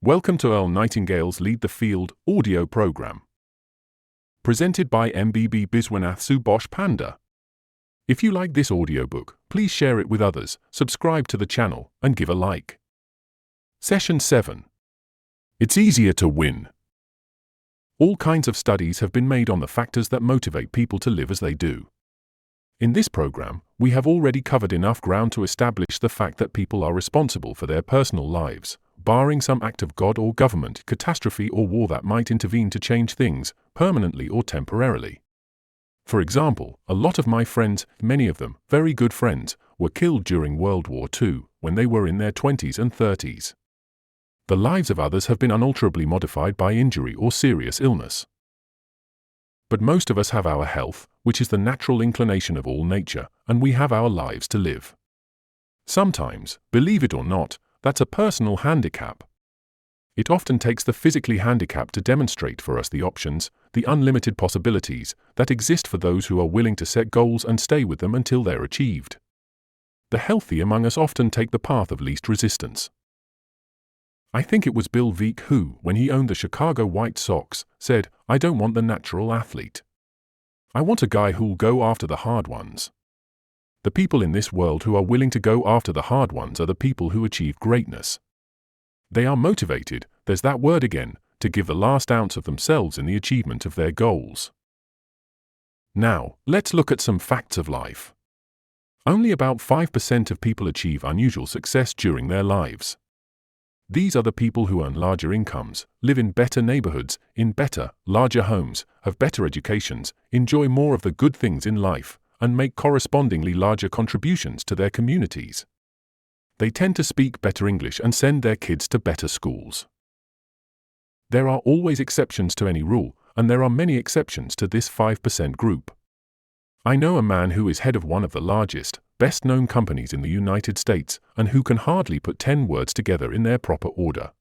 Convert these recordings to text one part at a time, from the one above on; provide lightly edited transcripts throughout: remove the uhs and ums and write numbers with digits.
Welcome to Earl Nightingale's Lead the Field audio program. Presented by MBB Biswanath Subosh Panda. If you like this audiobook, please share it with others, subscribe to the channel, and give a like. Session 7. It's easier to win. All kinds of studies have been made on the factors that motivate people to live as they do. In this program, we have already covered enough ground to establish the fact that people are responsible for their personal lives, barring some act of God or government, catastrophe or war that might intervene to change things, permanently or temporarily. For example, a lot of my friends, many of them very good friends, were killed during World War II, when they were in their 20s and 30s. The lives of others have been unalterably modified by injury or serious illness. But most of us have our health, which is the natural inclination of all nature, and we have our lives to live. Sometimes, believe it or not, that's a personal handicap. It often takes the physically handicapped to demonstrate for us the options, the unlimited possibilities, that exist for those who are willing to set goals and stay with them until they're achieved. The healthy among us often take the path of least resistance. I think it was Bill Veeck who, when he owned the Chicago White Sox, said, "I don't want the natural athlete. I want a guy who'll go after the hard ones." The people in this world who are willing to go after the hard ones are the people who achieve greatness. They are motivated, there's that word again, to give the last ounce of themselves in the achievement of their goals. Now, let's look at some facts of life. Only about 5% of people achieve unusual success during their lives. These are the people who earn larger incomes, live in better neighborhoods, in better, larger homes, have better educations, enjoy more of the good things in life, and make correspondingly larger contributions to their communities. They tend to speak better English and send their kids to better schools. There are always exceptions to any rule, and there are many exceptions to this 5% group. I know a man who is head of one of the largest, best-known companies in the United States, and who can hardly put 10 words together in their proper order.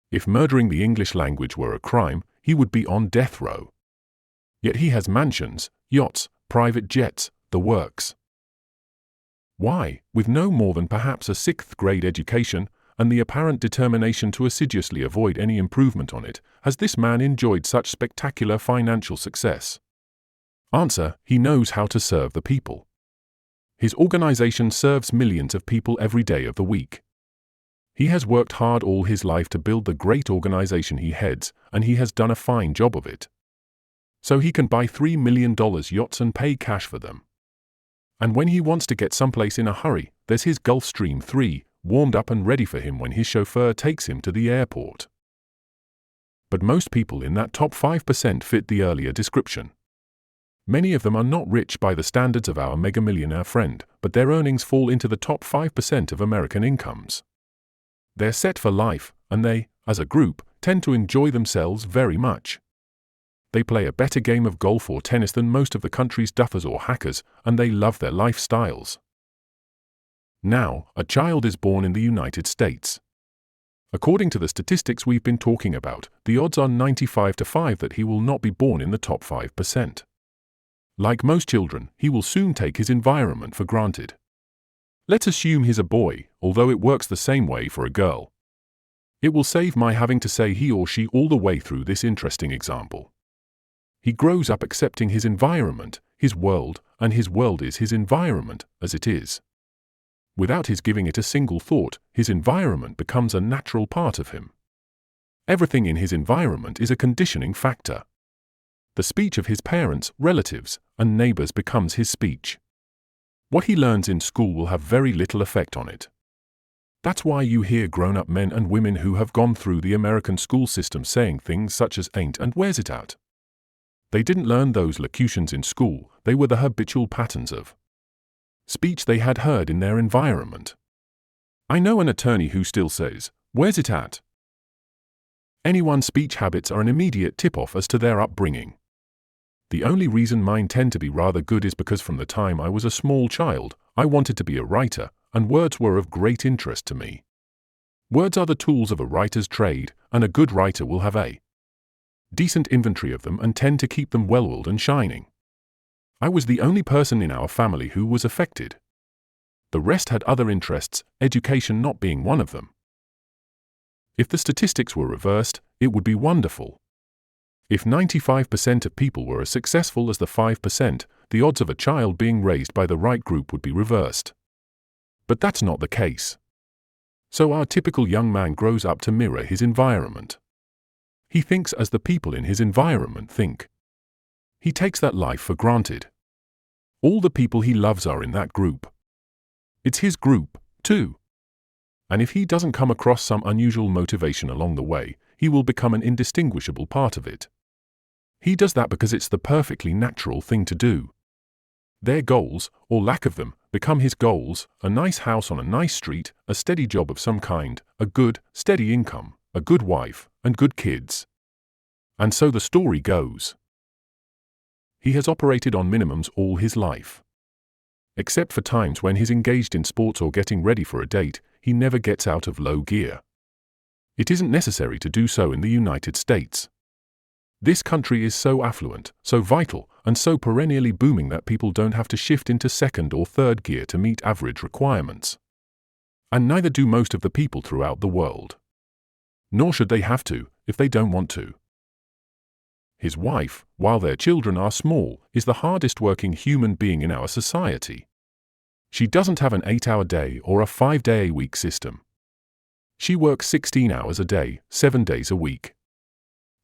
If murdering the English language were a crime, he would be on death row. Yet he has mansions, yachts, private jets, the works. Why, with no more than perhaps a 6th-grade education, and the apparent determination to assiduously avoid any improvement on it, has this man enjoyed such spectacular financial success? Answer: he knows how to serve the people. His organization serves millions of people every day of the week. He has worked hard all his life to build the great organization he heads, and he has done a fine job of it. So he can buy $3 million yachts and pay cash for them. And when he wants to get someplace in a hurry, there's his Gulfstream 3, warmed up and ready for him when his chauffeur takes him to the airport. But most people in that top 5% fit the earlier description. Many of them are not rich by the standards of our mega-millionaire friend, but their earnings fall into the top 5% of American incomes. They're set for life, and they, as a group, tend to enjoy themselves very much. They play a better game of golf or tennis than most of the country's duffers or hackers, and they love their lifestyles. Now, a child is born in the United States. According to the statistics we've been talking about, the odds are 95 to 5 that he will not be born in the top 5%. Like most children, he will soon take his environment for granted. Let's assume he's a boy, although it works the same way for a girl. It will save my having to say he or she all the way through this interesting example. He grows up accepting his environment, his world, and his world is his environment, as it is. Without his giving it a single thought, his environment becomes a natural part of him. Everything in his environment is a conditioning factor. The speech of his parents, relatives, and neighbors becomes his speech. What he learns in school will have very little effect on it. That's why you hear grown-up men and women who have gone through the American school system saying things such as "ain't" and "where's it at?" They didn't learn those locutions in school, they were the habitual patterns of speech they had heard in their environment. I know an attorney who still says, "Where's it at?" Anyone's speech habits are an immediate tip-off as to their upbringing. The only reason mine tend to be rather good is because from the time I was a small child, I wanted to be a writer, and words were of great interest to me. Words are the tools of a writer's trade, and a good writer will have a decent inventory of them and tend to keep them well-oiled and shining. I was the only person in our family who was affected. The rest had other interests, education not being one of them. If the statistics were reversed, it would be wonderful. If 95% of people were as successful as the 5%, the odds of a child being raised by the right group would be reversed. But that's not the case. So our typical young man grows up to mirror his environment. He thinks as the people in his environment think. He takes that life for granted. All the people he loves are in that group. It's his group, too. And if he doesn't come across some unusual motivation along the way, he will become an indistinguishable part of it. He does that because it's the perfectly natural thing to do. Their goals, or lack of them, become his goals: a nice house on a nice street, a steady job of some kind, a good, steady income, a good wife, and good kids. And so the story goes. He has operated on minimums all his life. Except for times when he's engaged in sports or getting ready for a date, he never gets out of low gear. It isn't necessary to do so in the United States. This country is so affluent, so vital, and so perennially booming that people don't have to shift into second or third gear to meet average requirements. And neither do most of the people throughout the world. Nor should they have to, if they don't want to. His wife, while their children are small, is the hardest working human being in our society. She doesn't have an 8-hour day or a 5-day-a-week system. She works 16 hours a day, 7 days a week.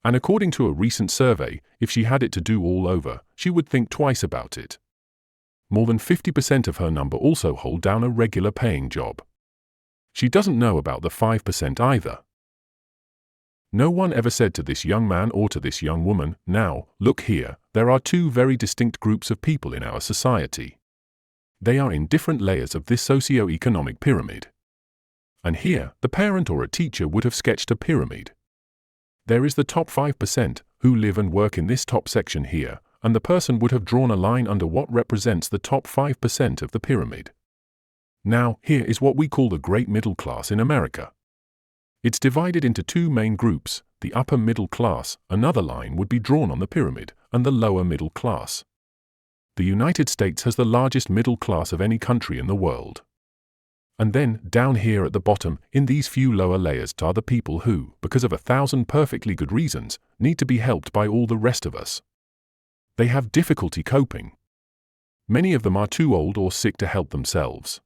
And according to a recent survey, if she had it to do all over, she would think twice about it. More than 50% of her number also hold down a regular paying job. She doesn't know about the 5% either. No one ever said to this young man or to this young woman, "Now, look here, there are two very distinct groups of people in our society. They are in different layers of this socio-economic pyramid." And here, the parent or a teacher would have sketched a pyramid. There is the top 5% who live and work in this top section here, and the person would have drawn a line under what represents the top 5% of the pyramid. Now, here is what we call the great middle class in America. It's divided into two main groups: the upper middle class, another line would be drawn on the pyramid, and the lower middle class. The United States has the largest middle class of any country in the world. And then, down here at the bottom, in these few lower layers, are the people who, because of 1,000 perfectly good reasons, need to be helped by all the rest of us. They have difficulty coping. Many of them are too old or sick to help themselves.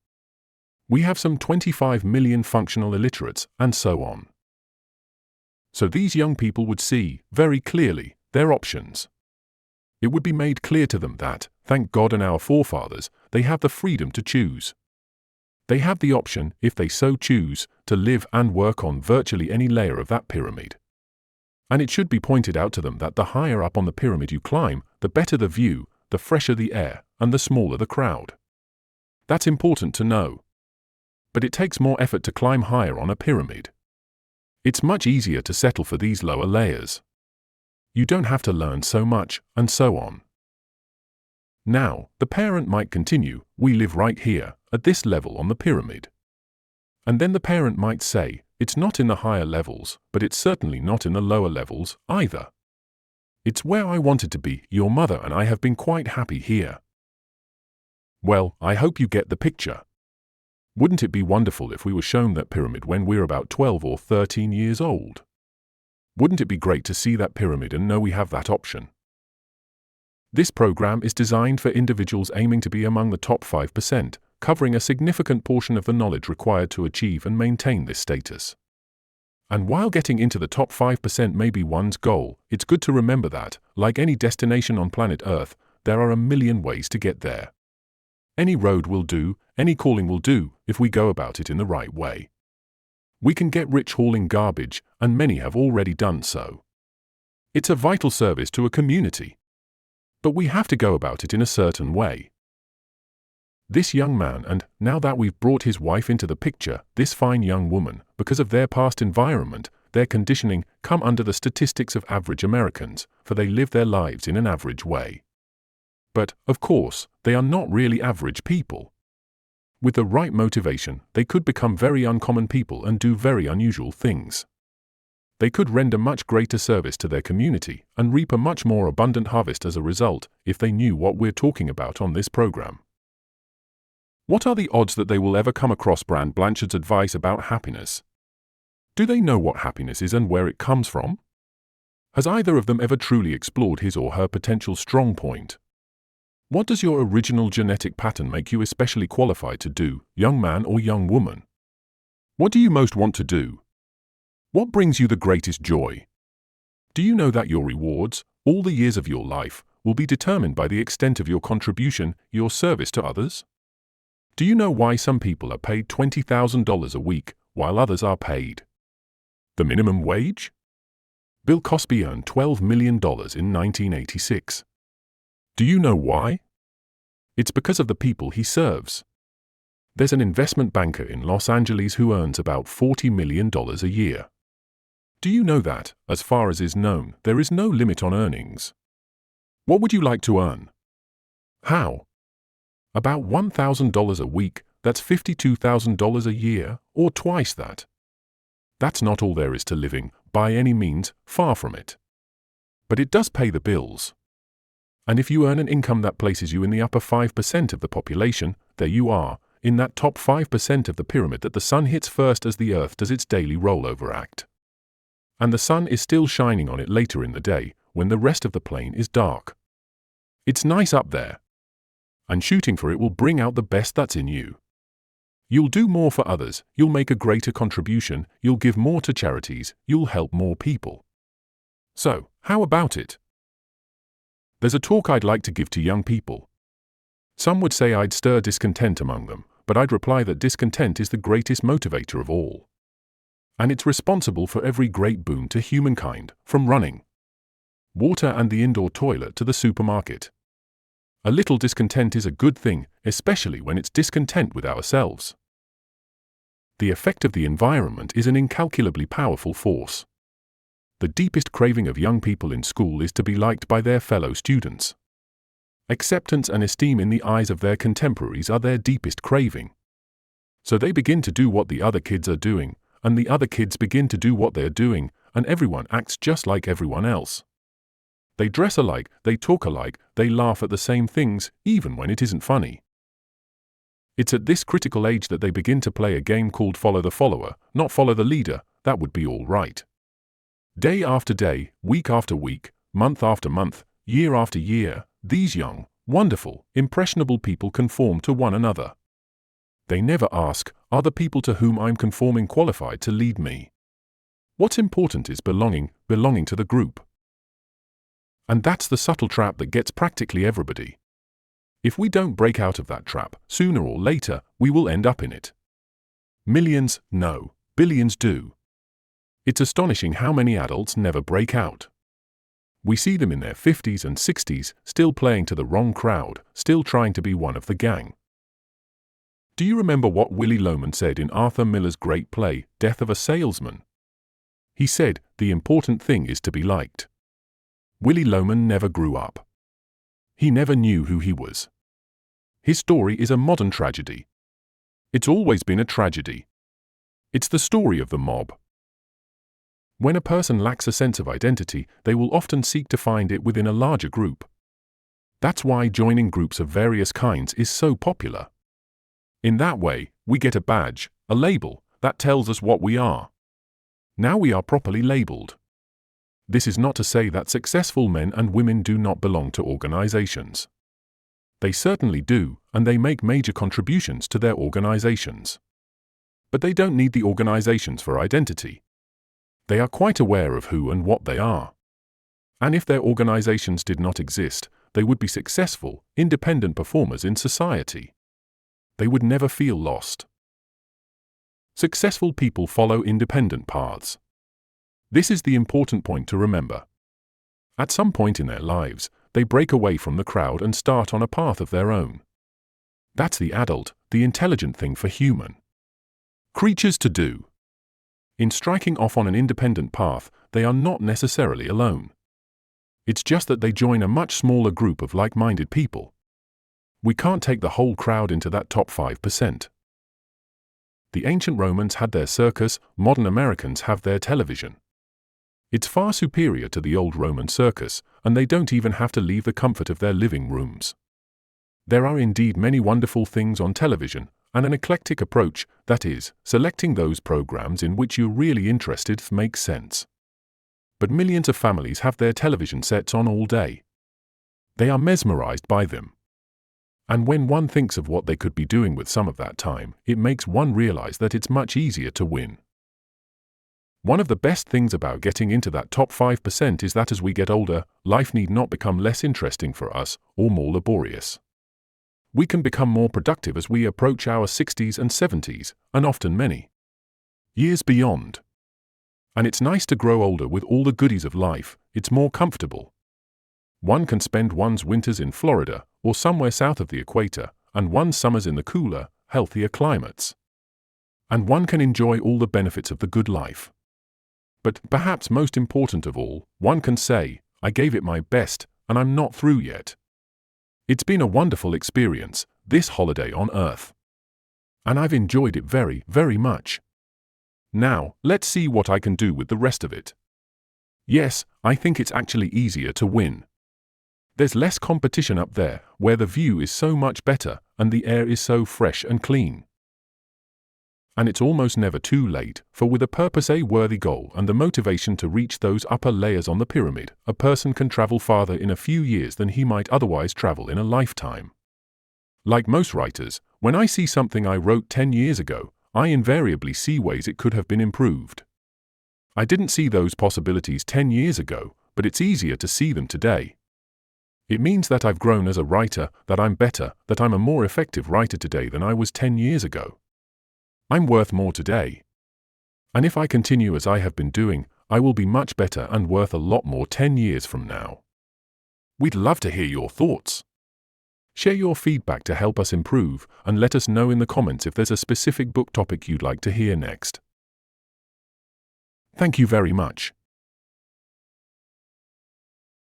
We have some 25 million functional illiterates, and so on. So these young people would see, very clearly, their options. It would be made clear to them that, thank God and our forefathers, they have the freedom to choose. They have the option, if they so choose, to live and work on virtually any layer of that pyramid. And it should be pointed out to them that the higher up on the pyramid you climb, the better the view, the fresher the air, and the smaller the crowd. That's important to know. But it takes more effort to climb higher on a pyramid. It's much easier to settle for these lower layers. You don't have to learn so much, and so on. Now, the parent might continue, "We live right here, at this level on the pyramid." And then the parent might say, "It's not in the higher levels, but it's certainly not in the lower levels, either. It's where I wanted to be. Your mother and I have been quite happy here." Well, I hope you get the picture. Wouldn't it be wonderful if we were shown that pyramid when we're about 12 or 13 years old? Wouldn't it be great to see that pyramid and know we have that option? This program is designed for individuals aiming to be among the top 5%, covering a significant portion of the knowledge required to achieve and maintain this status. And while getting into the top 5% may be one's goal, it's good to remember that, like any destination on planet Earth, there are a million ways to get there. Any road will do, any calling will do, if we go about it in the right way. We can get rich hauling garbage, and many have already done so. It's a vital service to a community. But we have to go about it in a certain way. This young man, and, now that we've brought his wife into the picture, this fine young woman, because of their past environment, their conditioning, come under the statistics of average Americans, for they live their lives in an average way. But, of course, they are not really average people. With the right motivation, they could become very uncommon people and do very unusual things. They could render much greater service to their community and reap a much more abundant harvest as a result, if they knew what we're talking about on this program. What are the odds that they will ever come across Brand Blanchard's advice about happiness? Do they know what happiness is and where it comes from? Has either of them ever truly explored his or her potential strong point? What does your original genetic pattern make you especially qualified to do, young man or young woman? What do you most want to do? What brings you the greatest joy? Do you know that your rewards, all the years of your life, will be determined by the extent of your contribution, your service to others? Do you know why some people are paid $20,000 a week, while others are paid the minimum wage? Bill Cosby earned $12 million in 1986. Do you know why? It's because of the people he serves. There's an investment banker in Los Angeles who earns about $40 million a year. Do you know that, as far as is known, there is no limit on earnings? What would you like to earn? How? About $1,000 a week, that's $52,000 a year, or twice that. That's not all there is to living, by any means, far from it. But it does pay the bills. And if you earn an income that places you in the upper 5% of the population, there you are, in that top 5% of the pyramid that the sun hits first as the earth does its daily rollover act. And the sun is still shining on it later in the day, when the rest of the plain is dark. It's nice up there. And shooting for it will bring out the best that's in you. You'll do more for others, you'll make a greater contribution, you'll give more to charities, you'll help more people. So, how about it? There's a talk I'd like to give to young people. Some would say I'd stir discontent among them, but I'd reply that discontent is the greatest motivator of all. And it's responsible for every great boon to humankind, from running water and the indoor toilet to the supermarket. A little discontent is a good thing, especially when it's discontent with ourselves. The effect of the environment is an incalculably powerful force. The deepest craving of young people in school is to be liked by their fellow students. Acceptance and esteem in the eyes of their contemporaries are their deepest craving. So they begin to do what the other kids are doing, and the other kids begin to do what they're doing, and everyone acts just like everyone else. They dress alike, they talk alike, they laugh at the same things, even when it isn't funny. It's at this critical age that they begin to play a game called follow the follower, not follow the leader. That would be all right. Day after day, week after week, month after month, year after year, these young, wonderful, impressionable people conform to one another. They never ask, are the people to whom I'm conforming qualified to lead me? What's important is belonging to the group. And that's the subtle trap that gets practically everybody. If we don't break out of that trap, sooner or later, we will end up in it. Millions, no, billions do. It's astonishing how many adults never break out. We see them in their 50s and 60s, still playing to the wrong crowd, still trying to be one of the gang. Do you remember what Willy Loman said in Arthur Miller's great play, Death of a Salesman? He said, the important thing is to be liked. Willy Loman never grew up. He never knew who he was. His story is a modern tragedy. It's always been a tragedy. It's the story of the mob. When a person lacks a sense of identity, they will often seek to find it within a larger group. That's why joining groups of various kinds is so popular. In that way, we get a badge, a label, that tells us what we are. Now we are properly labeled. This is not to say that successful men and women do not belong to organizations. They certainly do, and they make major contributions to their organizations. But they don't need the organizations for identity. They are quite aware of who and what they are. And if their organizations did not exist, they would be successful, independent performers in society. They would never feel lost. Successful people follow independent paths. This is the important point to remember. At some point in their lives, they break away from the crowd and start on a path of their own. That's the adult, the intelligent thing for human creatures to do. In striking off on an independent path, they are not necessarily alone. It's just that they join a much smaller group of like-minded people. We can't take the whole crowd into that top 5%. The ancient Romans had their circus, modern Americans have their television. It's far superior to the old Roman circus, and they don't even have to leave the comfort of their living rooms. There are indeed many wonderful things on television, and an eclectic approach, that is, selecting those programs in which you're really interested, makes sense. But millions of families have their television sets on all day. They are mesmerized by them. And when one thinks of what they could be doing with some of that time, it makes one realize that it's much easier to win. One of the best things about getting into that top 5% is that as we get older, life need not become less interesting for us or more laborious. We can become more productive as we approach our 60s and 70s, and often many years beyond. And it's nice to grow older with all the goodies of life. It's more comfortable. One can spend one's winters in Florida or somewhere south of the equator, and one's summers in the cooler, healthier climates. And one can enjoy all the benefits of the good life. But perhaps most important of all, one can say, I gave it my best, and I'm not through yet. It's been a wonderful experience, this holiday on Earth. And I've enjoyed it very, very much. Now, let's see what I can do with the rest of it. Yes, I think it's actually easier to win. There's less competition up there, where the view is so much better, and the air is so fresh and clean. And it's almost never too late, for with a purpose, a worthy goal, and the motivation to reach those upper layers on the pyramid, a person can travel farther in a few years than he might otherwise travel in a lifetime. Like most writers, when I see something I wrote 10 years ago, I invariably see ways it could have been improved. I didn't see those possibilities 10 years ago, but it's easier to see them today. It means that I've grown as a writer, that I'm better, that I'm a more effective writer today than I was 10 years ago. I'm worth more today. And if I continue as I have been doing, I will be much better and worth a lot more 10 years from now. We'd love to hear your thoughts. Share your feedback to help us improve, and let us know in the comments if there's a specific book topic you'd like to hear next. Thank you very much.